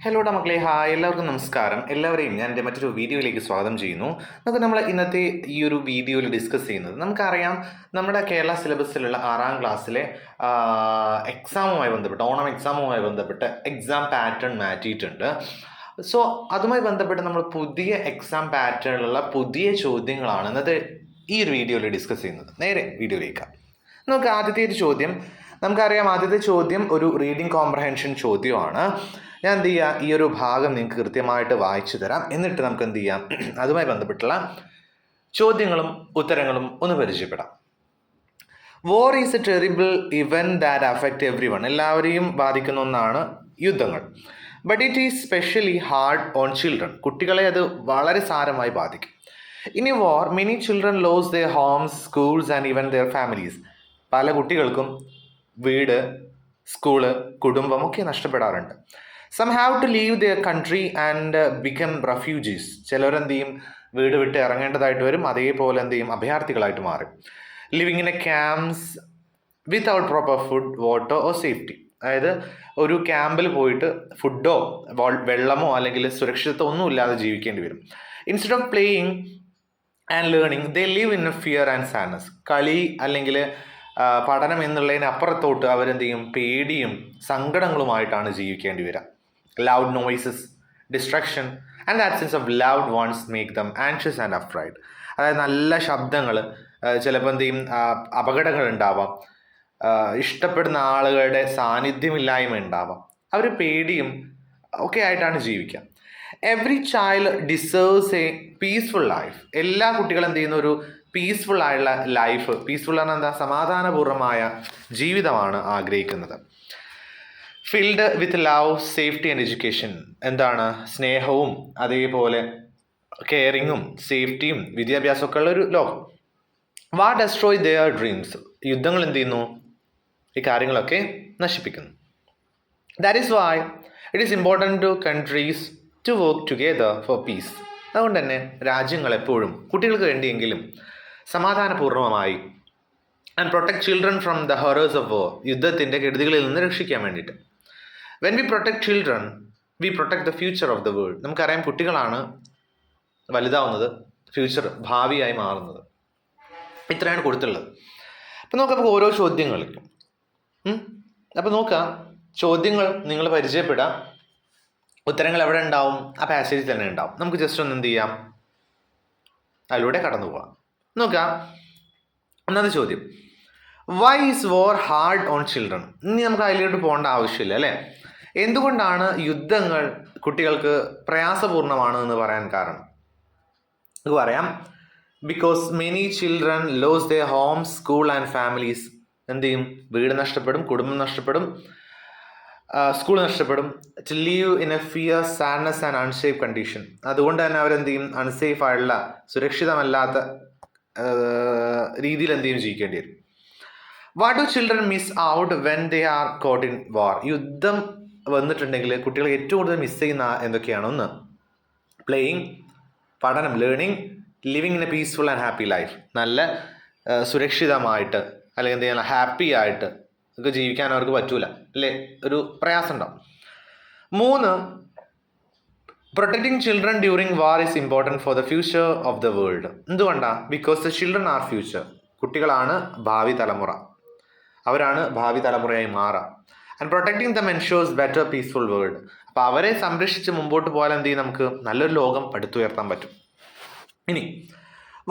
Hello മക്കളെ, hi, എല്ലാവർക്കും നമസ്കാരം. എല്ലാവരെയും ഞാൻ എൻ്റെ മറ്റൊരു വീഡിയോയിലേക്ക് സ്വാഗതം ചെയ്യുന്നു. നമ്മൾ ഇന്നത്തെ ഈ ഒരു വീഡിയോയിൽ ഡിസ്കസ് ചെയ്യുന്നത്, നമുക്കറിയാം, നമ്മുടെ കേരള സിലബസിലുള്ള 6ാം ക്ലാസ്സിലെ എക്സാമുമായി ബന്ധപ്പെട്ട്, ഓണം എക്സാമുമായി ബന്ധപ്പെട്ട് എക്സാം പാറ്റേൺ മാറ്റിയിട്ടുണ്ട്. സോ അതുമായി ബന്ധപ്പെട്ട് നമ്മൾ പുതിയ എക്സാം പാറ്റേണിലുള്ള പുതിയ ചോദ്യങ്ങളാണ് ഇന്നത്തെ ഈ ഒരു വീഡിയോയിൽ ഡിസ്കസ് ചെയ്യുന്നത്. നേരെ വീഡിയോയിലേക്ക് നമുക്ക് ആദ്യത്തെ ഒരു ചോദ്യം. നമുക്കറിയാം, ആദ്യത്തെ ചോദ്യം ഒരു റീഡിംഗ് കോംപ്രഹെൻഷൻ ചോദ്യമാണ്. ഞാൻ എന്ത് ചെയ്യുക, ഈ ഒരു ഭാഗം നിങ്ങൾക്ക് കൃത്യമായിട്ട് വായിച്ചു തരാം. എന്നിട്ട് നമുക്ക് എന്ത് ചെയ്യാം, അതുമായി ബന്ധപ്പെട്ടുള്ള ചോദ്യങ്ങളും ഉത്തരങ്ങളും ഒന്ന് പരിചയപ്പെടാം. War is a terrible event that affect everyone. എല്ലാവരെയും ബാധിക്കുന്ന ഒന്നാണ് യുദ്ധങ്ങൾ. But it is specially hard on children. കുട്ടികളെ അത് വളരെ സാരമായി ബാധിക്കും. In a war many children lose their homes, schools and even their families. പല കുട്ടികൾക്കും വീട്, സ്കൂള്, കുടുംബം ഒക്കെ നഷ്ടപ്പെടാറുണ്ട്. Some have to leave their country and become refugees. ചിലരെന്ത് ചെയ്യും, വീട് വിട്ട് ഇറങ്ങേണ്ടതായിട്ട് വരും. അതേപോലെ എന്ത് ചെയ്യും, അഭയാർത്ഥികളായിട്ട് മാറും. Living in A camps without proper food, water or safety. അതായത് ഒരു ക്യാമ്പിൽ പോയിട്ട് ഫുഡോ വെള്ളമോ അല്ലെങ്കിൽ സുരക്ഷിതത്വം ഒന്നും ഇല്ലാതെ ജീവിക്കേണ്ടി വരും. Instead of playing and learning they live in a fear and sadness. കളി അല്ലെങ്കിൽ പഠനം എന്നുള്ളതിനപ്പുറത്തോട്ട് അവരെന്ത് ചെയ്യും, പേടിയും സങ്കടങ്ങളുമായിട്ടാണ് ജീവിക്കേണ്ടി വരിക. Loud noises, destruction and absence of loud once make them anxious and afraid. അതായത് നല്ല ശബ്ദങ്ങൾ, ചിലപ്പോൾ എന്ത് ചെയ്യും, അപകടങ്ങൾ ഉണ്ടാവാം, ഇഷ്ടപ്പെടുന്ന ആളുകളുടെ സാന്നിധ്യമില്ലായ്മ ഉണ്ടാവാം, അവർ പേടിയും ഒക്കെ ആയിട്ടാണ് ജീവിക്കുക. Every child deserves A peaceful life. എല്ലാ കുട്ടികളും എന്ത് ചെയ്യുന്ന ഒരു പീസ്ഫുൾ ആയുള്ള ലൈഫ്, പീസ്ഫുൾ ആണ് എന്താ, സമാധാനപൂർവമായ ജീവിതമാണ് ആഗ്രഹിക്കുന്നത്. Filled with love, safety and education. എന്താണ്, സ്നേഹവും അതേപോലെ കെയറിങ്ങും സേഫ്റ്റിയും വിദ്യാഭ്യാസമൊക്കെ ഉള്ള ഒരു ലോകം. War destroy their dreams. യുദ്ധങ്ങൾ എന്ത് ചെയ്യുന്നു, ഈ കാര്യങ്ങളൊക്കെ നശിപ്പിക്കുന്നു. That is why it is important to countries to work together for peace. അതുകൊണ്ട് തന്നെ രാജ്യങ്ങൾ എപ്പോഴും കുട്ടികൾക്ക് വേണ്ടിയെങ്കിലും സമാധാനപൂർവമായി and protect children from the horrors of war. യുദ്ധത്തിൻ്റെ കെടുതികളിൽ നിന്ന് രക്ഷിക്കാൻ വേണ്ടിയിട്ട്. When we protect children we protect the future of the world. നമുക്കറിയാം, കുട്ടികളാണ് വലുതാവുന്നത്, ഫ്യൂച്ചർ ഭാവിയായി മാറുന്നത്. ഇത്രയാണ് കൊടുത്തുള്ളത്. അപ്പം നമുക്ക് ഓരോ ചോദ്യങ്ങളിലും അപ്പോൾ നോക്കാം, ചോദ്യങ്ങൾ നിങ്ങൾ പരിചയപ്പെടാം, ഉത്തരങ്ങൾ എവിടെ ഉണ്ടാവും, ആ പാസേജിൽ തന്നെ ഉണ്ടാവും. നമുക്ക് ജസ്റ്റ് ഒന്ന് എന്ത് ചെയ്യാം, അതിലൂടെ കടന്നു പോകാം. നോക്കാം, ഒന്നാമത്തെ ചോദ്യം, why is war hard on children. ഇനി നമുക്ക് അതിലോട്ട് പോകേണ്ട ആവശ്യമില്ല അല്ലേ. എന്തുകൊണ്ടാണ് യുദ്ധങ്ങൾ കുട്ടികൾക്ക് പ്രയാസപൂർണ്ണമാണ് എന്ന് പറയാൻ കാരണം? നമുക്ക് പറയാം, because many children lose their homes, school and families. എന്ത് ചെയ്യും, വീട് നഷ്ടപ്പെടും, കുടുംബം നഷ്ടപ്പെടും, സ്കൂൾ നഷ്ടപ്പെടും. To leave in a fear, sadness and unsafe condition. അതുകൊണ്ട് തന്നെ അവരെന്ത് ചെയ്യും, അൺസേഫ് ആയിട്ടുള്ള, സുരക്ഷിതമല്ലാത്ത രീതിയിൽ എന്ത് ചെയ്യും, ജീവിക്കേണ്ടി വരും. What do children miss out when they are caught in war. യുദ്ധം വന്നിട്ടുണ്ടെങ്കിൽ കുട്ടികൾ ഏറ്റവും കൂടുതൽ മിസ് ചെയ്യുന്ന എന്തൊക്കെയാണ്? ഒന്ന്, പ്ലേയിങ്, പഠനം, learning, living in A peaceful and happy life. നല്ല സുരക്ഷിതമായിട്ട് അല്ലെങ്കിൽ എന്ത് ചെയ്യണം, ഹാപ്പി ആയിട്ട് ഒക്കെ ജീവിക്കാൻ അവർക്ക് പറ്റൂല അല്ലേ, ഒരു പ്രയാസം ഉണ്ടാവും. 3, protecting children during war is important for the future of the world. എന്തുകൊണ്ടാണ്? Because the children are future. കുട്ടികളാണ് ഭാവി തലമുറ, അവരാണ് ഭാവി തലമുറയായി മാറുക. And protecting them ensures better peaceful world. അപ്പോൾ അവരെ സംരക്ഷിച്ച് മുമ്പോട്ട് പോയാൽ എന്ത് ചെയ്യും, നമുക്ക് നല്ലൊരു ലോകം പടുത്തുയർത്താൻ പറ്റും. ഇനി,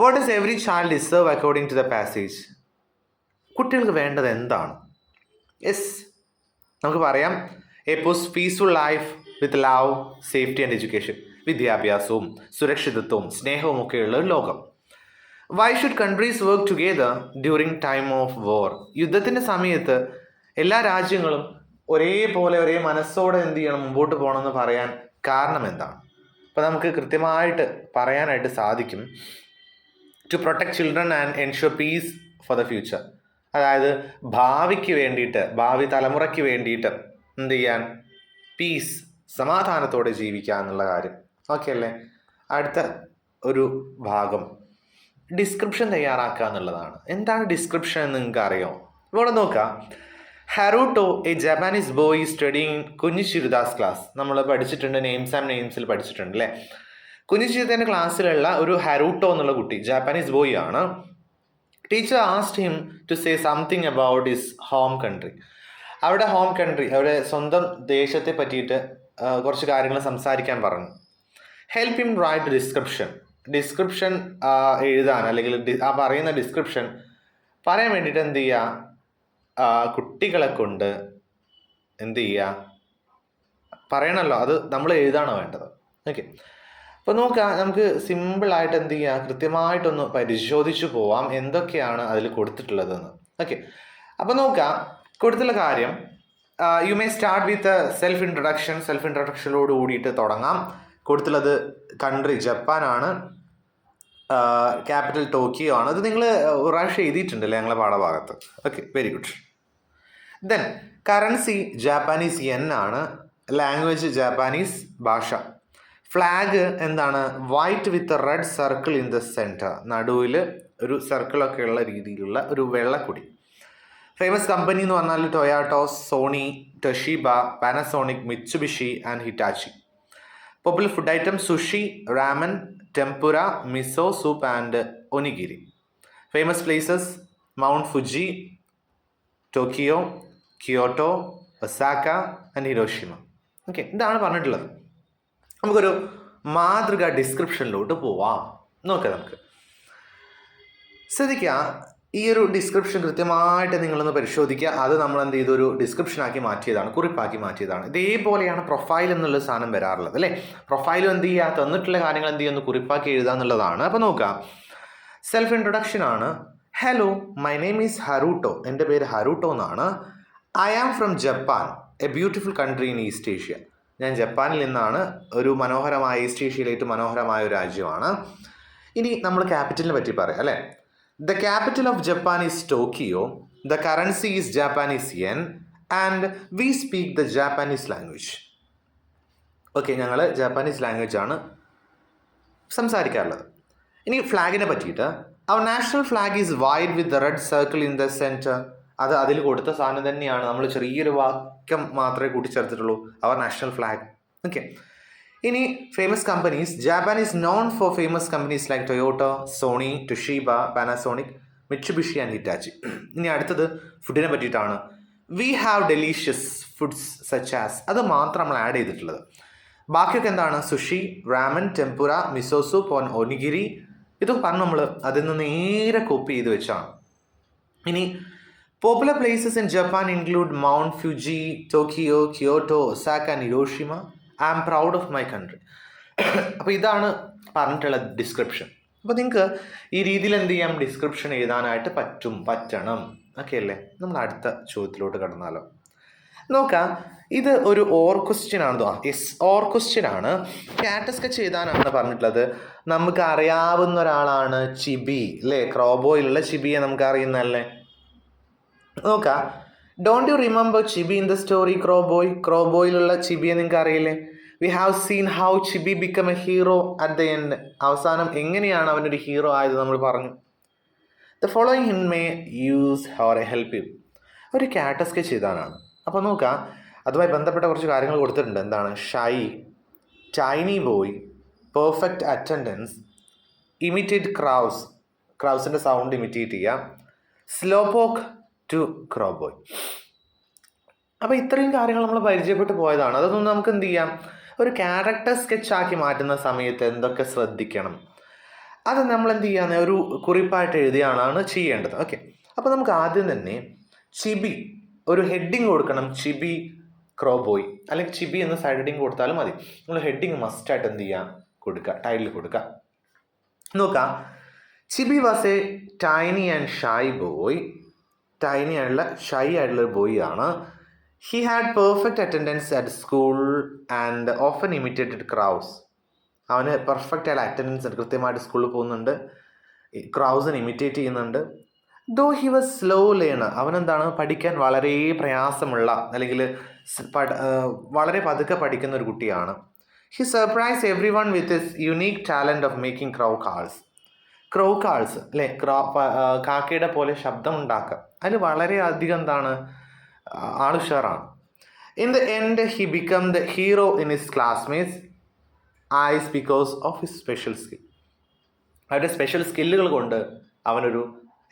what is every child deserve according to the passage. കുട്ടികൾക്ക് വേണ്ടത് എന്താണ്? യെസ്, നമുക്ക് പറയാം, a peaceful life with love, safety and education. വിദ്യാഭ്യാസവും സുരക്ഷിതത്വവും സ്നേഹവും ഒക്കെയുള്ള ഒരു ലോകം. Why should countries work together during time of war. യുദ്ധത്തിൻ്റെ സമയത്ത് എല്ലാ രാജ്യങ്ങളും ഒരേപോലെ ഒരേ മനസ്സോടെ എന്ത് ചെയ്യണം, മുമ്പോട്ട് പോകണമെന്ന് പറയാൻ കാരണം എന്താണ്? അപ്പോൾ നമുക്ക് കൃത്യമായിട്ട് പറയാനായിട്ട് സാധിക്കും, to protect children and ensure peace for the future. അതായത് ഭാവിക്ക് വേണ്ടിയിട്ട്, ഭാവി തലമുറയ്ക്ക് വേണ്ടിയിട്ട് എന്ത് ചെയ്യാൻ, പീസ്, സമാധാനത്തോടെ ജീവിക്കുക എന്നുള്ള കാര്യം. ഓക്കെ അല്ലേ. അടുത്ത ഒരു ഭാഗം ഡിസ്ക്രിപ്ഷൻ തയ്യാറാക്കുക എന്നുള്ളതാണ്. എന്താണ് ഡിസ്ക്രിപ്ഷൻ എന്ന് നിങ്ങൾക്ക് അറിയാമോ? ഇവിടെ നോക്കാം, Haruto a Japanese boy studying കുഞ്ഞിശിരുദാസ് ക്ലാസ്. നമ്മൾ പഠിച്ചിട്ടുണ്ട്, നെയിംസ് ആൻഡ് നെയിംസിൽ പഠിച്ചിട്ടുണ്ട് അല്ലേ. കുഞ്ഞിശിരുദാൻ്റെ ക്ലാസ്സിലുള്ള ഒരു ഹറൂട്ടോ എന്നുള്ള കുട്ടി ജാപ്പാനീസ് ബോയ് ആണ്. Teacher asked him to say something about his home country. അവിടെ ഹോം കൺട്രി, അവിടെ സ്വന്തം ദേശത്തെ പറ്റിയിട്ട് കുറച്ച് കാര്യങ്ങൾ സംസാരിക്കാൻ പറഞ്ഞു. ഹെൽപ്പ് ഹിം റൈറ്റ് ഡിസ്ക്രിപ്ഷൻ എഴുതാൻ, അല്ലെങ്കിൽ ആ പറയുന്ന ഡിസ്ക്രിപ്ഷൻ പറയാൻ വേണ്ടിയിട്ട് എന്ത് ചെയ്യുക, കുട്ടികളെ കൊണ്ട് എന്ത് ചെയ്യുക, പറയണമല്ലോ, അത് നമ്മൾ എഴുതാണ് വേണ്ടത്. ഓക്കെ, അപ്പോൾ നോക്കാം, നമുക്ക് സിമ്പിളായിട്ട് എന്ത് ചെയ്യുക, കൃത്യമായിട്ടൊന്ന് പരിശോധിച്ചു പോവാം എന്തൊക്കെയാണ് അതിൽ കൊടുത്തിട്ടുള്ളതെന്ന്. ഓക്കെ, അപ്പോൾ നോക്കാം. കൊടുത്തുള്ള കാര്യം, you may start with self ഇൻട്രൊഡക്ഷനോട് കൂടിയിട്ട് തുടങ്ങാം. കൊടുത്തുള്ളത് കൺട്രി ജപ്പാനാണ്, ക്യാപിറ്റൽ ടോക്കിയോ ആണ്. അത് നിങ്ങൾ ഒരു പ്രാവശ്യം എഴുതിയിട്ടുണ്ടല്ലേ ഞങ്ങളെ പാഠഭാഗത്ത്. Okay, very good. Then currency Japanese yen ആണ്, ലാംഗ്വേജ് ജാപ്പാനീസ് ഭാഷ. ഫ്ലാഗ് എന്താണ്, white with red circle in the centre, നടുവിൽ ഒരു സർക്കിളൊക്കെ ഉള്ള രീതിയിലുള്ള ഒരു വെള്ളക്കൊടി. ഫേമസ് കമ്പനി എന്ന് പറഞ്ഞാൽ Toyota, Sony, Toshiba, Panasonic, Mitsubishi and Hitachi. Popular food item sushi, ramen, tempura, miso soup and onigiri. Famous places Mount Fuji, Tokyo, Kyoto, Osaka and Hiroshima. Okay, ഇതാണ് പറഞ്ഞിട്ടുള്ളത്. നമുക്കൊരു മാതൃക ഡിസ്ക്രിപ്ഷനിലോട്ട് പോവാം. നോക്കാം, നമുക്ക് ശ്രദ്ധിക്കുക. ഈ ഒരു ഡിസ്ക്രിപ്ഷൻ കൃത്യമായിട്ട് നിങ്ങളൊന്ന് പരിശോധിക്കുക. അത് നമ്മൾ എന്ത് ചെയ്തു, ഒരു ഡിസ്ക്രിപ്ഷനാക്കി മാറ്റിയതാണ്, കുറിപ്പാക്കി മാറ്റിയതാണ്. ഇതേപോലെയാണ് പ്രൊഫൈൽ എന്നുള്ള സാധനം വരാറുള്ളത് അല്ലേ. പ്രൊഫൈലും എന്ത് ചെയ്യുക, തന്നിട്ടുള്ള കാര്യങ്ങൾ എന്ത് ചെയ്യുന്നു, കുറിപ്പാക്കി എഴുതുക എന്നുള്ളതാണ്. അപ്പോൾ നോക്കാം, സെൽഫ് ഇൻട്രൊഡക്ഷൻ ആണ്. Hello, my name is Haruto, എൻ്റെ പേര് ഹറൂട്ടോ എന്നാണ്. I am from Japan, a beautiful country in East Asia. ഞാൻ ജപ്പാനിൽ നിന്നാണ്, ഒരു മനോഹരമായ ഈസ്റ്റ് ഏഷ്യയിലെ ഏറ്റവും മനോഹരമായ ഒരു രാജ്യമാണ്. ഇനി നമ്മൾ ക്യാപിറ്റലിനെ പറ്റി പറയാം അല്ലേ. The capital of Japan is Tokyo, the currency is Japanese yen and we speak the Japanese language. Okay, ഞങ്ങൾ ജാപ്പാനീസ് ലാംഗ്വേജ് ആണ് സംസാരിക്കാറുള്ളത്. ഇനി ഫ്ലാഗിനെ പറ്റിയിട്ട്, അവർ national flag is white with the red circle in the centre. അത് അതിൽ കൊടുത്ത സാധനം തന്നെയാണ്, നമ്മൾ ചെറിയൊരു വാക്യം മാത്രമേ കൂട്ടിച്ചേർത്തിട്ടുള്ളൂ, അവർ നാഷണൽ ഫ്ലാഗ്. ഓക്കെ, ഇനി famous companies, Japan is known for famous companies like Toyota, Sony, Toshiba, Panasonic, Mitsubishi and Hitachi. ഇനി അടുത്തത് ഫുഡിനെ പറ്റിയിട്ടാണ്. We have delicious foods such as, അത് മാത്രം നമ്മൾ ആഡ് ചെയ്തിട്ടുള്ളത്. ബാക്കിയൊക്കെ എന്താണ്, sushi, ramen, tempura, miso soup, onigiri. ഇതൊക്കെ പറഞ്ഞ് നമ്മൾ അതിൽ നിന്ന് നേരെ കോപ്പി ചെയ്ത് വെച്ചാണ്. ഇനി popular places in Japan include Mount Fuji, Tokyo, Kyoto, Osaka and Hiroshima. I am proud of my country. അപ്പോൾ ഇതാണ് പറഞ്ഞിട്ടുള്ള ഡിസ്ക്രിപ്ഷൻ. അപ്പോൾ നിങ്ങൾക്ക് ഈ രീതിയിൽ എന്ത് ചെയ്യാം, ഡിസ്ക്രിപ്ഷൻ എഴുതാനായിട്ട് പറ്റണം. ഓക്കെ അല്ലേ. നമ്മൾ അടുത്ത ചോദ്യത്തിലോട്ട് കടന്നാലോ. നോക്കാം, ഇത് ഒരു ഓർ ക്വസ്റ്റ്യൻ ആണ്. ഓർ ക്വസ്റ്റ്യൻ ആണ്. ക്യാറ്റ് സ്കെച്ച് എഴുതാനാണ് പറഞ്ഞിട്ടുള്ളത്. നമുക്ക് അറിയാവുന്ന ഒരാളാണ് ചിബി അല്ലേ. ക്രോബോയിലുള്ള ചിബിയെ നമുക്ക് അറിയുന്നതല്ലേ. നോക്കാം, don't you remember Chibi in the story Crow Boy. ക്രോബോയിലുള്ള ചിബിയെ നിങ്ങൾക്ക് അറിയില്ലേ. We have seen how Chibi become a hero at the end. അവസാനം എങ്ങനെയാണ് അവനൊരു ഹീറോ ആയത് നമ്മൾ പറഞ്ഞു. ദ ഫോളോയിങ് ഹിൻ may use or help you. ഒരു ക്യാറ്റ് സ്കെച്ച് എഴുതാനാണ്. അപ്പോൾ നോക്കാം, അതുമായി ബന്ധപ്പെട്ട കുറച്ച് കാര്യങ്ങൾ കൊടുത്തിട്ടുണ്ട്. എന്താണ്, shy, tiny boy, perfect attendance, imitate ക്രൗസിൻ്റെ സൗണ്ട് ഇമിറ്റേറ്റ് ചെയ്യുക, സ്ലോപോക്ക് ടു ക്രോബോയ്. അപ്പോൾ ഇത്രയും കാര്യങ്ങൾ നമ്മൾ പരിചയപ്പെട്ട് പോയതാണ്. അതൊന്നും നമുക്ക് എന്ത് ചെയ്യാം, ഒരു ക്യാരക്ടർ സ്കെച്ചാക്കി മാറ്റുന്ന സമയത്ത് എന്തൊക്കെ ശ്രദ്ധിക്കണം, അത് നമ്മൾ എന്ത് ചെയ്യാന്ന് ഒരു കുറിപ്പായിട്ട് എഴുതിയാണ് ചെയ്യേണ്ടത്. ഓക്കെ, അപ്പോൾ നമുക്ക് ആദ്യം തന്നെ ചിബി ഒരു ഹെഡിങ് കൊടുക്കണം. ചിബി ക്രോബോയ്, അല്ലെങ്കിൽ ചിബി എന്ന സൈഡ് ഹെഡിങ് കൊടുത്താലും മതി. നമ്മൾ ഹെഡിങ് മസ്റ്റായിട്ട് എന്ത് ചെയ്യുക, കൊടുക്കുക, ടൈറ്റിൽ കൊടുക്കുക. നോക്കാം, Chibi was a tiny and shy boy. Tiny ആയിട്ടുള്ള ഷൈ ആയിട്ടുള്ളൊരു ബോയ് ആണ്. He had perfect attendance at school and often imitated crows. അവന് പെർഫെക്റ്റ് ആയിട്ടുള്ള അറ്റൻഡൻസ്, കൃത്യമായിട്ട് സ്കൂളിൽ പോകുന്നുണ്ട്, ക്രൗസിനെ ഇമിറ്റേറ്റ് ചെയ്യുന്നുണ്ട്. Though he was slow learner. അവനെന്താണ്, പഠിക്കാൻ വളരെ പ്രയാസമുള്ള, അല്ലെങ്കിൽ വളരെ പതുക്കെ പഠിക്കുന്ന ഒരു കുട്ടിയാണ്. He surprise everyone with his unique talent of making crow calls അല്ലേ. കാക്കയുടെ പോലെ ശബ്ദം ഉണ്ടാക്കുക, അതിൽ വളരെയധികം എന്താണ് ആൾ ഉഷാറാണ്. In the end he become the hero in his classmates eyes because of his special skill. അവരുടെ സ്പെഷ്യൽ സ്കില്ലുകൾ കൊണ്ട് അവനൊരു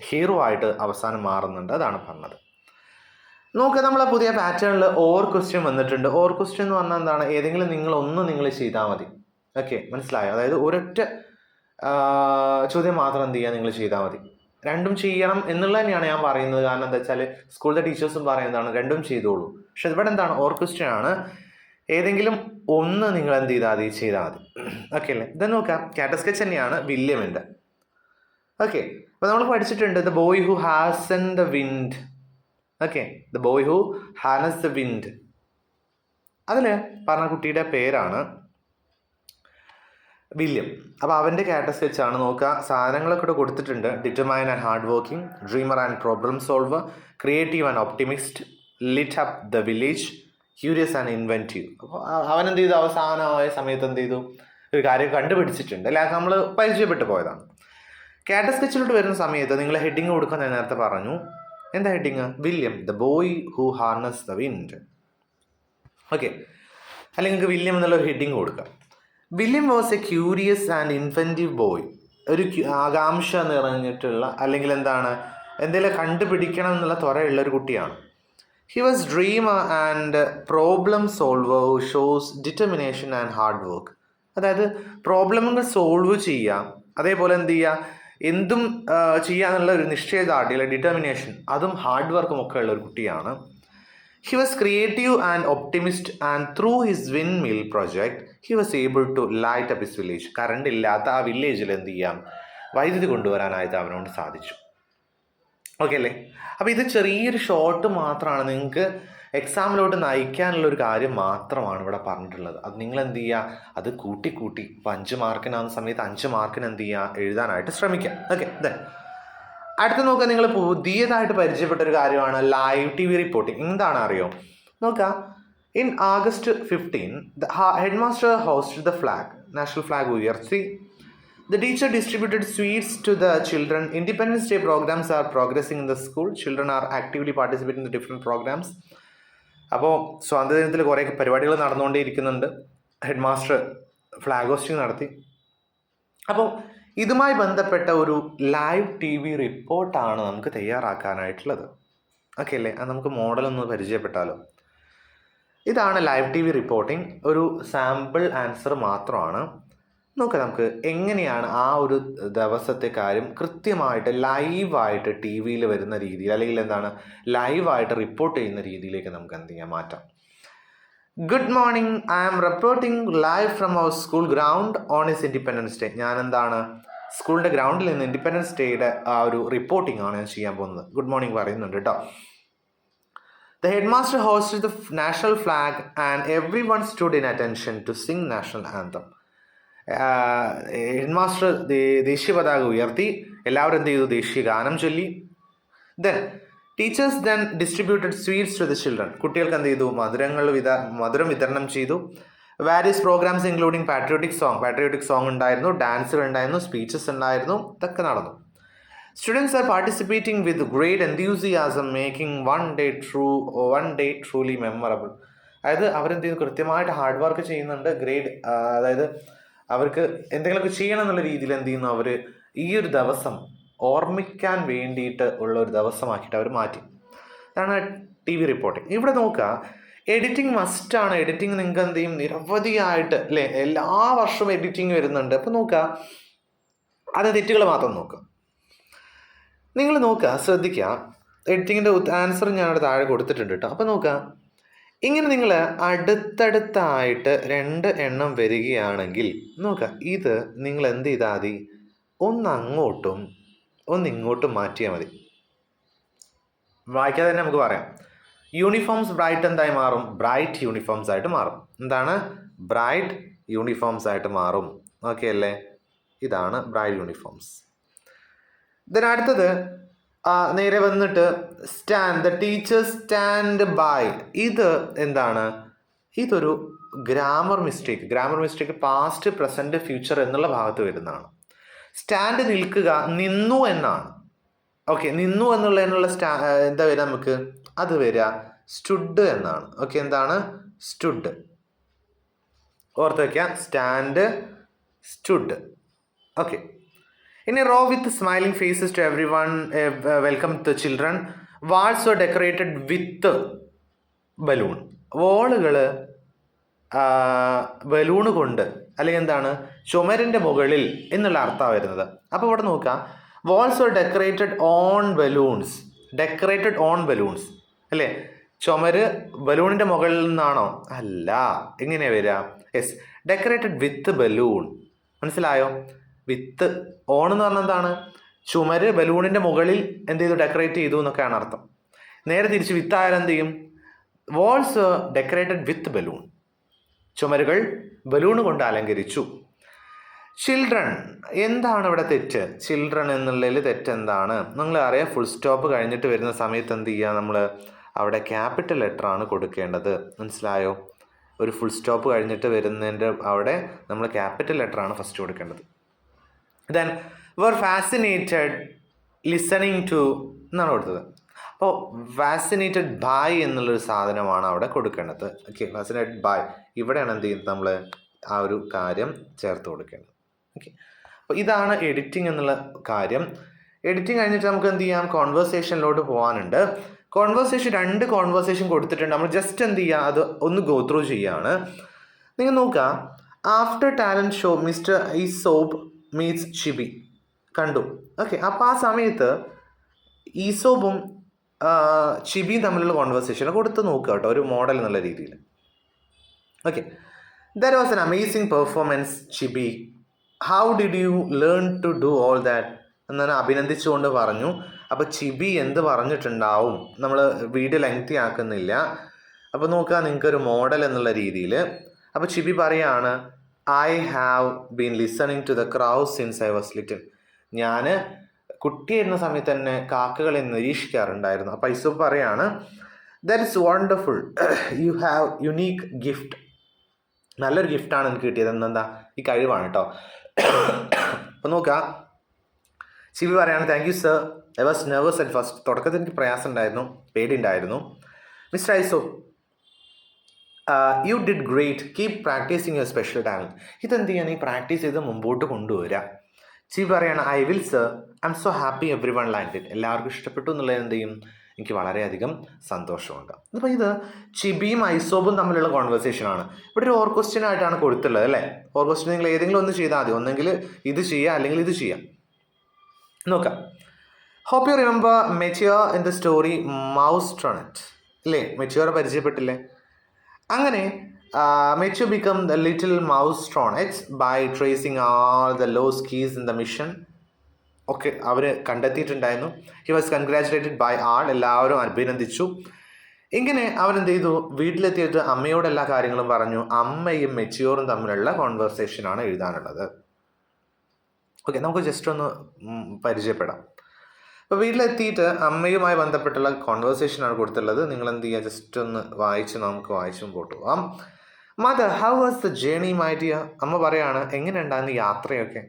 ഹീറോ ആയിട്ട് അവസാനം മാറുന്നുണ്ട്. അതാണ് പറഞ്ഞത്. നോക്കുക, നമ്മളെ പുതിയ പാറ്റേണിൽ ഓർ ക്വസ്റ്റ്യൻ വന്നിട്ടുണ്ട്. ഓർ ക്വസ്റ്റ്യൻ എന്ന് പറഞ്ഞാൽ എന്താണ്? ഏതെങ്കിലും നിങ്ങൾ ചെയ്താൽ മതി. ഓക്കെ, മനസ്സിലായോ? അതായത് ഒരൊറ്റ ചോദ്യം മാത്രം എന്ത് ചെയ്യുക, നിങ്ങൾ ചെയ്താൽ മതി. രണ്ടും ചെയ്യണം എന്നുള്ളത് തന്നെയാണ് ഞാൻ പറയുന്നത്. കാരണം എന്താ വെച്ചാൽ സ്കൂളിലെ ടീച്ചേഴ്സും പറയുന്നതാണ് രണ്ടും ചെയ്തോളൂ. പക്ഷെ ഇവിടെ എന്താണ്? ഓർ ക്വസ്റ്റ്യൻ ആണ്. ഏതെങ്കിലും ഒന്ന് നിങ്ങൾ എന്ത് ചെയ്താൽ മതി. ഓക്കെ അല്ലേ? ഇത് നോക്കാം, കാറ്റ സ്കെച്ച് തന്നെയാണ് വില്യമിൻ്റെ. ഓക്കെ, അപ്പോൾ നമ്മൾ പഠിച്ചിട്ടുണ്ട് ദ ബോയ് ഹു ഹാസൻ the wind. Okay, the boy who harnessed the wind. അതിൽ പറഞ്ഞ കുട്ടിയുടെ പേരാണ് വില്യം. അപ്പോൾ അവൻ്റെ കാറ്റ സ്കെച്ചാണ്. നോക്കുക, സാധനങ്ങളൊക്കെ ഇവിടെ കൊടുത്തിട്ടുണ്ട്. Determine and hard working, dreamer and problem solver, creative and optimist, lit up the village, curious and inventive. അപ്പോൾ അവൻ എന്ത് ചെയ്തു? അവസാനമായ സമയത്ത് എന്ത് ചെയ്തു? ഒരു കാര്യം കണ്ടുപിടിച്ചിട്ടുണ്ട്. അല്ല, നമ്മൾ പരിചയപ്പെട്ടു പോയതാണ്. കാറ്റ സ്കെച്ചിലോട്ട് വരുന്ന സമയത്ത് നിങ്ങൾ ഹെഡിങ് കൊടുക്കാൻ ഞാൻ നേരത്തെ പറഞ്ഞു. എന്താ heading? William the boy who harness the wind. Okay, അല്ലെങ്കിൽ നിങ്ങൾക്ക് വില്യം എന്നുള്ള ഒരു ഹെഡിങ് കൊടുക്കാം. William was A curious and inventive boy. ഒരു ആകാംക്ഷ നിറഞ്ഞിട്ടുള്ള, അല്ലെങ്കിൽ എന്താണ്, എന്തെങ്കിലും കണ്ടുപിടിക്കണം എന്നുള്ള ത്വരയുള്ള ഒരു കുട്ടിയാണ്. He was dreamer and problem solver who shows determination and hard work. അതായത് പ്രോബ്ലമുകൾ സോൾവ് ചെയ്യാം, അതേപോലെ എന്ത് ചെയ്യുക, എന്തും ചെയ്യാനുള്ള ഒരു നിശ്ചയദാർഢ്യം, ഡിറ്റർമിനേഷൻ, അതും ഹാർഡ് വർക്കും ഒക്കെ ഉള്ള ഒരു കുട്ടിയാണ്. He was creative and optimist and through his windmill project he was able to light up his village. Current ഇല്ലാത്ത ആ വില്ലേജിൽ എന്ത് ചെയ്യാം, വൈദ്യുതി കൊണ്ടുവരാനായിട്ട് അവനോട് സാധിച്ചു. ഓക്കെ അല്ലേ? അപ്പോൾ ഇത് ചെറിയൊരു ഷോർട്ട് മാത്രമാണ്, നിങ്ങൾക്ക് എക്സാമിലോട്ട് നയിക്കാനുള്ള ഒരു കാര്യം മാത്രമാണ് ഇവിടെ പറഞ്ഞിട്ടുള്ളത്. അത് നിങ്ങൾ എന്ത് ചെയ്യുക, അത് കൂട്ടി ഇപ്പോൾ 5 മാർക്കിനാകുന്ന സമയത്ത് 5 മാർക്കിന് എന്ത് ചെയ്യുക, എഴുതാനായിട്ട് ശ്രമിക്കുക. ഓക്കെ, ദെൻ അടുത്ത് നോക്കുക, നിങ്ങൾ പുതിയതായിട്ട് പരിചയപ്പെട്ട ഒരു കാര്യമാണ് ലൈവ് TV റിപ്പോർട്ടിംഗ്. എന്താണ് അറിയോ? നോക്കുക, in August 15 the headmaster hosted the flag, national flag ഉയർത്തി. The teacher distributed sweets to the children. Independence Day programs are progressing in the school. Children are actively participating in the different programs. അപ്പോൾ സ്വാതന്ത്ര്യദിനത്തിൽ കുറേ പരിപാടികൾ നടന്നുകൊണ്ടേയിരിക്കുന്നുണ്ട്. Head master flag hosting നടത്തി. അപ്പോൾ ഇതുമായി ബന്ധപ്പെട്ട ഒരു live TV റിപ്പോർട്ടാണ് നമുക്ക് തയ്യാറാക്കാനായിട്ടുള്ളത്. ഓക്കെ അല്ലേ? അത് നമുക്ക് മോഡലൊന്ന് പരിചയപ്പെട്ടാലോ? ഇതാണ് ലൈവ് TV റിപ്പോർട്ടിംഗ്. ഒരു സാമ്പിൾ ആൻസർ മാത്രമാണ്. നോക്കാം നമുക്ക് എങ്ങനെയാണ് ആ ഒരു ദിവസത്തെ കാര്യം കൃത്യമായിട്ട് ലൈവായിട്ട് TV വരുന്ന രീതിയിൽ, അല്ലെങ്കിൽ എന്താണ് ലൈവായിട്ട് റിപ്പോർട്ട് ചെയ്യുന്ന രീതിയിലേക്ക് നമുക്ക് എന്ത് ചെയ്യാം, മാറ്റാം. Good morning, I am reporting live from our school ground on is Independence Day. ഞാൻ എന്താണ് സ്കൂളിൻ്റെ ഗ്രൗണ്ടിൽ നിന്ന് ഇൻഡിപെൻഡൻസ് ഡേയുടെ ആ ഒരു റിപ്പോർട്ടിംഗ് ആണ് ഞാൻ ചെയ്യാൻ പോകുന്നത്. ഗുഡ് മോർണിംഗ് പറയുന്നുണ്ട് കേട്ടോ. The headmaster hosted the national flag and everyone stood in attention to sing national anthem. Headmaster ദേശീയ പതാക ഉയർത്തി, എല്ലാവരും എന്ത് ചെയ്തു, ദേശീയ ഗാനം ചൊല്ലി. Then teachers then distributed sweets to the children. കുട്ടികൾക്ക് എന്ത് ചെയ്തു, മധുരം വിതരണം ചെയ്തു. Various programmes including patriotic song ഉണ്ടായിരുന്നു, ഡാൻസുകൾ ഉണ്ടായിരുന്നു, സ്പീച്ചസ് ഉണ്ടായിരുന്നു, ഇതൊക്കെ നടന്നു. Students are participating with great enthusiasm, making one day truly memorable. അതായത് അവരെന്ത് ചെയ്യുന്നു, കൃത്യമായിട്ട് ഹാർഡ് വർക്ക് ചെയ്യുന്നുണ്ട്. അതായത് അവർക്ക് എന്തെങ്കിലുമൊക്കെ ചെയ്യണം എന്നുള്ള രീതിയിൽ എന്ത് ചെയ്യുന്നു, അവർ ഈ ഒരു ദിവസം ഓർമ്മിക്കാൻ വേണ്ടിയിട്ട് ഉള്ള ഒരു ദിവസമാക്കിയിട്ട് അവർ മാറ്റി. അതാണ് TV റിപ്പോർട്ടിംഗ്. ഇവിടെ നോക്കുക, എഡിറ്റിംഗ് മസ്റ്റാണ്. എഡിറ്റിംഗ് നിങ്ങൾക്ക് എന്ത് ചെയ്യും, നിരവധിയായിട്ട് അല്ലേ, എല്ലാ വർഷവും എഡിറ്റിംഗ് വരുന്നുണ്ട്. അപ്പോൾ നോക്കുക, അത് തെറ്റുകൾ മാത്രം നോക്കുക. നിങ്ങൾ നോക്കുക, ശ്രദ്ധിക്കുക, എഡിറ്റിങ്ങിൻ്റെ ആൻസർ ഞാനവിടെ താഴെ കൊടുത്തിട്ടുണ്ട് കേട്ടോ. അപ്പോൾ നോക്കുക, ഇങ്ങനെ നിങ്ങൾ അടുത്തടുത്തായിട്ട് 2 എണ്ണം വരികയാണെങ്കിൽ നോക്കുക, ഇത് നിങ്ങൾ എന്ത് ചെയ്താൽ മതി, ഒന്ന് അങ്ങോട്ടും ഒന്ന് ഇങ്ങോട്ടും മാറ്റിയാൽ മതി. വായിക്കാതെ തന്നെ നമുക്ക് പറയാം. യൂണിഫോംസ് ബ്രൈറ്റ് എന്തായി മാറും, ബ്രൈറ്റ് യൂണിഫോംസ് ആയിട്ട് മാറും. എന്താണ്, ബ്രൈറ്റ് യൂണിഫോംസ് ആയിട്ട് മാറും. ഓക്കെ അല്ലേ? ഇതാണ് ബ്രൈറ്റ് യൂണിഫോംസ്. അടുത്തത് നേരെ വന്നിട്ട് ദ ടീച്ചേഴ്സ് സ്റ്റാൻഡ് ബൈ. ഇത് എന്താണ്, ഇതൊരു grammar mistake past present future എന്നുള്ള ഭാഗത്ത് വരുന്നതാണ്. സ്റ്റാൻഡ് നിൽക്കുക, നിന്നു എന്നാണ്. ഓക്കെ, നിന്നു എന്നുള്ള എന്താ വരിക, നമുക്ക് അത് വരിക സ്റ്റുഡ് എന്നാണ്. ഓക്കെ, എന്താണ്? സ്റ്റുഡ്. ഓർത്ത് വയ്ക്കുക, stand, stood. Okay. In a row with smiling faces to everyone, welcome the children. Walls were decorated with balloon. വാളുകൾ ബലൂണ് കൊണ്ട്, അല്ലെങ്കിൽ എന്താണ്, ചുമരിൻ്റെ മുകളിൽ എന്നുള്ള അർത്ഥമാണ് വരുന്നത്. അപ്പോൾ ഇവിടെ നോക്കാം, walls were decorated on balloons. Decorated on balloons അല്ലേ? ചുമര് ബലൂണിൻ്റെ മുകളിൽ നിന്നാണോ? അല്ല. എങ്ങനെയാണ് വരിക? Yes, decorated with balloon. മനസ്സിലായോ? വിത്ത്. ഓൺ എന്ന് പറഞ്ഞാൽ എന്താണ്? ചുമര് ബലൂണിൻ്റെ മുകളിൽ എന്ത് ചെയ്തു? ഡെക്കറേറ്റ് ചെയ്തു എന്നൊക്കെയാണ് അർത്ഥം. നേരെ തിരിച്ച് വിത്ത് ആയാലും എന്ത് ചെയ്യും? Walls decorated with balloon. ചുമരുകൾ ബലൂൺ കൊണ്ട് അലങ്കരിച്ചു. ചിൽഡ്രൻ, എന്താണ് ഇവിടെ തെറ്റ്? ചിൽഡ്രൻ എന്നുള്ളതിൽ തെറ്റെന്താണ്? നിങ്ങൾ അറിയാം, ഫുൾ സ്റ്റോപ്പ് കഴിഞ്ഞിട്ട് വരുന്ന സമയത്ത് എന്ത് ചെയ്യുക? നമ്മൾ അവിടെ ക്യാപിറ്റൽ ലെറ്റർ ആണ് കൊടുക്കേണ്ടത്. മനസ്സിലായോ? ഒരു ഫുൾ സ്റ്റോപ്പ് കഴിഞ്ഞിട്ട് വരുന്നതിൻ്റെ അവിടെ നമ്മൾ ക്യാപിറ്റൽ ലെറ്റർ ആണ് ഫസ്റ്റ് കൊടുക്കേണ്ടത്. Then were fascinated listening to എന്നാണ് കൊടുത്തത്. അപ്പോൾ ഫാസിനേറ്റഡ് ബൈ എന്നുള്ളൊരു സാധനമാണ് അവിടെ കൊടുക്കേണ്ടത്. Okay, fascinated by. ഇവിടെയാണ് എന്ത് ചെയ്യുന്നത്? നമ്മൾ ആ ഒരു കാര്യം ചേർത്ത് കൊടുക്കേണ്ടത്. ഓക്കെ, അപ്പോൾ ഇതാണ് എഡിറ്റിംഗ് എന്നുള്ള കാര്യം. എഡിറ്റിംഗ് കഴിഞ്ഞിട്ട് നമുക്ക് എന്ത് ചെയ്യാം? കോൺവേഴ്സേഷനിലോട്ട് പോകാനുണ്ട്. കോൺവേഴ്സേഷൻ 2 കോൺവേഴ്സേഷൻ കൊടുത്തിട്ടുണ്ട്. നമ്മൾ ജസ്റ്റ് എന്ത് ചെയ്യുക? അത് ഒന്ന് ഗോ ത്രൂ ചെയ്യുകയാണ്. നിങ്ങൾ നോക്കുക, after talent show mister Aesop meats Shibi കണ്ടു. ഓക്കെ, അപ്പോൾ ആ സമയത്ത് ഈസോപ്പും ഷിബിയും തമ്മിലുള്ള കോൺവേഴ്സേഷൻ കൊടുത്ത് നോക്കുക കേട്ടോ, ഒരു മോഡൽ എന്നുള്ള രീതിയിൽ. Okay, there was an amazing performance Chibi. How did you learn to do all that എന്നാണ് അഭിനന്ദിച്ചുകൊണ്ട് പറഞ്ഞു. അപ്പോൾ ചിബി എന്ത് പറഞ്ഞിട്ടുണ്ടാവും? നമ്മൾ വീഡിയോ ലെങ്തി ആക്കുന്നില്ല. അപ്പോൾ നോക്കുക, നിങ്ങൾക്കൊരു മോഡൽ എന്നുള്ള രീതിയിൽ. അപ്പോൾ ചിബി പറയാണ്, I have been listening to the crowd since I was little. ഞാൻ കുട്ടിയായിരുന്ന സമയത്ത് തന്നെ കാക്കകളെ നിരീക്ഷിക്കാറുണ്ടായിരുന്നു. അപ്പോൾ ഐസോപ്പ് പറയാണ്, that is wonderful, you have unique gift. നല്ലൊരു ഗിഫ്റ്റാണ് എനിക്ക് കിട്ടിയത്. എന്നെന്താ? ഈ കഴിവാണ് കേട്ടോ. അപ്പോൾ നോക്കുക, ചിബി പറയാണ്, thank you sir, I was nervous at first. തുടക്കത്തിൽ എനിക്ക് പ്രയാസം ഉണ്ടായിരുന്നു, പേടിയുണ്ടായിരുന്നു. Mister Isobe, you did great, keep practising your special talent. ഇതെന്ത് ചെയ്യാൻ? ഈ പ്രാക്ടീസ് ചെയ്ത് മുമ്പോട്ട് കൊണ്ടുവരിക. ചിബി പറയാണ്, I will sir, I'm so happy everyone like it. എല്ലാവർക്കും ഇഷ്ടപ്പെട്ടു എന്നുള്ളത് എന്ത് ചെയ്യും? എനിക്ക് വളരെയധികം സന്തോഷമുണ്ട്. അപ്പോൾ ഇത് ചിബിയും ഐസോപ്പും തമ്മിലുള്ള കോൺവെർസേഷൻ ആണ്. ഇവിടെ ഒരു ഓർ ക്വസ്റ്റ്യൻ ആയിട്ടാണ് കൊടുത്തുള്ളത് അല്ലേ? ഓർ ക്വസ്റ്റ്യൻ നിങ്ങൾ ഏതെങ്കിലും ഒന്ന് ചെയ്താൽ മതി. ഒന്നെങ്കിൽ ഇത് ചെയ്യുക, അല്ലെങ്കിൽ ഇത് ചെയ്യാം. നോക്കാം. Hope you remember Mechure in the story mouse Tronet അല്ലേ? മെച്യൂറെ പരിചയപ്പെട്ടില്ലേ? അങ്ങനെ Mechure become the little mouse Tronet by tracing all the lost keys in the mission. ഒക്കെ അവർ കണ്ടെത്തിയിട്ടുണ്ടായിരുന്നു. He was congratulated by all. എല്ലാവരും അഭിനന്ദിച്ചു. ഇങ്ങനെ അവൻ എന്ത് ചെയ്തു? വീട്ടിലെത്തിയിട്ട് അമ്മയോട് എല്ലാ കാര്യങ്ങളും പറഞ്ഞു. അമ്മയും മെച്യൂറും തമ്മിലുള്ള കോൺവെർസേഷനാണ് എഴുതാനുള്ളത്. ഓക്കെ, നമുക്ക് ജസ്റ്റ് ഒന്ന് പരിചയപ്പെടാം. അപ്പോൾ വീട്ടിലെത്തിയിട്ട് അമ്മയുമായി ബന്ധപ്പെട്ടുള്ള കോൺവെർസേഷനാണ് കൊടുത്തുള്ളത്. നിങ്ങൾ എന്ത് ചെയ്യുക? ജസ്റ്റ് ഒന്ന് നമുക്ക് വായിച്ചു മുമ്പോട്ട് പോവാം. Mother, how was the journey my dear? അമ്മ പറയാണ്, എങ്ങനെ ഉണ്ടായിരുന്നു യാത്രയൊക്കെ?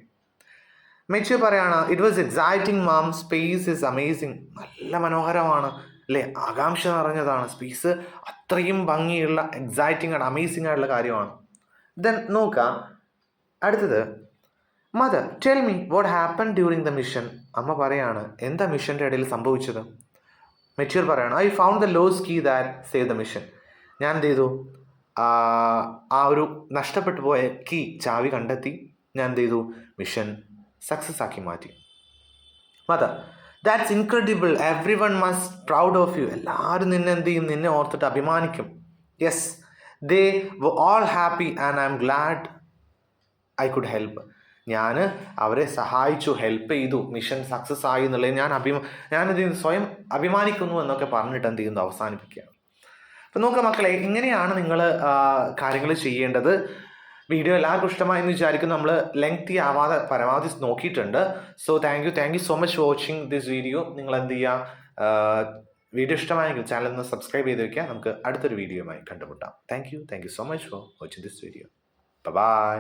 മെച്യൂർ പറയാണ്, it was exciting ma'am, space is amazing. നല്ല മനോഹരമാണ് അല്ലേ? ആകാംക്ഷ നിറഞ്ഞതാണ്. സ്പേസ് അത്രയും ഭംഗിയുള്ള, എക്സൈറ്റിംഗ് ആണ്, അമേസിംഗ് ആയിട്ടുള്ള കാര്യമാണ്. ദെൻ നോക്കാം അടുത്തത്. Mother, tell me what happen during the mission. അമ്മ പറയാണ്, എന്താ മിഷൻ്റെ ഇടയിൽ സംഭവിച്ചത്? മെച്യൂർ പറയാണ്, I found the lost key that save the mission. ഞാൻ എന്ത് ചെയ്തു? ആ ഒരു നഷ്ടപ്പെട്ടു പോയ കീ, ചാവി കണ്ടെത്തി. ഞാൻ എന്ത് ചെയ്തു? മിഷൻ സക്സസ് ആക്കി മാറ്റി. Mother, that's incredible, everyone must proud of you. എല്ലാവരും നിന്നെ എന്ത് ചെയ്യും? നിന്നെ ഓർത്തിട്ട് അഭിമാനിക്കും. Yes, they were all happy and I'm glad I could help. ഞാൻ അവരെ സഹായിച്ചു, ഹെൽപ്പ് ചെയ്തു, മിഷൻ സക്സസ് ആയി എന്നുള്ളത് ഞാനിത് സ്വയം അഭിമാനിക്കുന്നു എന്നൊക്കെ പറഞ്ഞിട്ട് എന്ത് ചെയ്യുന്നു? അവസാനിപ്പിക്കുകയാണ്. അപ്പം നോക്കുക മക്കളെ, ഇങ്ങനെയാണ് നിങ്ങൾ കാര്യങ്ങൾ ചെയ്യേണ്ടത്. വീഡിയോ എല്ലാവർക്കും ഇഷ്ടമായി എന്ന് വിചാരിക്കും. നമ്മൾ ലെങ്തി ആവാതെ പരമാവധി നോക്കിയിട്ടുണ്ട്. So thank you so much for watching this video. നിങ്ങൾ എന്ത് ചെയ്യുക? വീഡിയോ ഇഷ്ടമായെങ്കിൽ ചാനൽ ഒന്ന് സബ്സ്ക്രൈബ് ചെയ്ത് വയ്ക്കുക. നമുക്ക് അടുത്തൊരു വീഡിയോയുമായി കണ്ടുമുട്ടാം. Thank you so much for watching this video. By.